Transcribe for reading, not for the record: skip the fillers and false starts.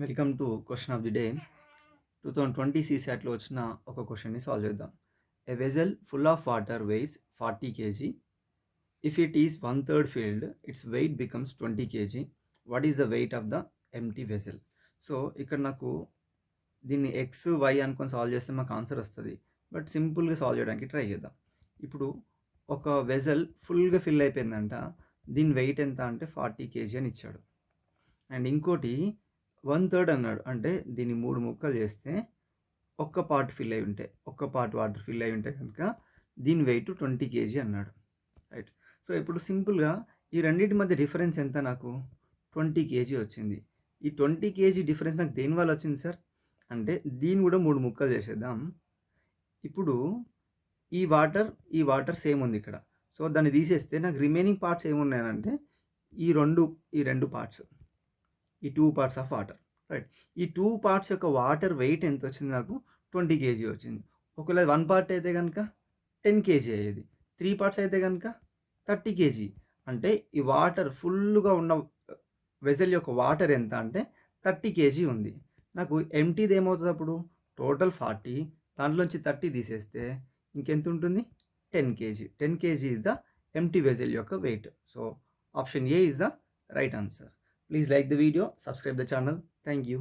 Welcome to question of the day 2020 CSATలో వచ్చిన ఒక క్వశ్చన్ని సాల్వ్ చేద్దాం. A vessel full of water weighs 40 kg. If it is 1/3 filled its weight becomes 20 kg. What is the weight of the empty vessel? So ఇక్కడ నాకు దీన్ని X why అనుకొని solve చేస్తే మాకు ఆన్సర్ వస్తుంది. బట్ సింపుల్గా సాల్వ్ చేయడానికి ట్రై చేద్దాం. ఇప్పుడు ఒక వెజల్ ఫుల్గా ఫిల్ అయిపోయిందంట. దీని వెయిట్ ఎంత అంటే 40 kg అని ఇచ్చాడు. అండ్ ఇంకోటి 1/3 అన్నాడు. అంటే దీన్ని 3 ముక్కలు చేస్తే ఒక్క పార్ట్ ఫిల్ అయి ఉంటే, ఒక్క పార్ట్ వాటర్ ఫిల్ అయి ఉంటే కనుక దీని వెయిట్ 20 kg అన్నాడు. రైట్. సో ఇప్పుడు సింపుల్గా ఈ రెండింటి మధ్య డిఫరెన్స్ ఎంత? నాకు 20 kg వచ్చింది. ఈ 20 kg డిఫరెన్స్ నాకు దేనివల్ల వచ్చింది సార్ అంటే దీన్ని కూడా 3 ముక్కలు చేసేద్దాం. ఇప్పుడు ఈ వాటర్ సేమ్ ఉంది ఇక్కడ. సో దాన్ని తీసేస్తే నాకు రిమైనింగ్ పార్ట్స్ ఏమున్నాయంటే ఈ రెండు పార్ట్స్, ఈ 2 parts ఆఫ్ వాటర్. రైట్. ఈ 2 parts యొక్క వాటర్ వెయిట్ ఎంత వచ్చింది? నాకు 20 kg వచ్చింది. ఒకవేళ 1 part అయితే కనుక 10 kg అయ్యేది. 3 parts అయితే కనుక 30 kg. అంటే ఈ వాటర్ ఫుల్గా ఉన్న వెజల్ యొక్క వాటర్ ఎంత అంటే 30 kg ఉంది. నాకు ఎంటీది ఏమవుతుంది అప్పుడు? టోటల్ 40, దాంట్లోంచి 30 తీసేస్తే ఇంకెంత ఉంటుంది? 10 kg. 10 kg is the empty vessel యొక్క weight. So option A is the right answer. Please like the video, subscribe the channel. Thank you.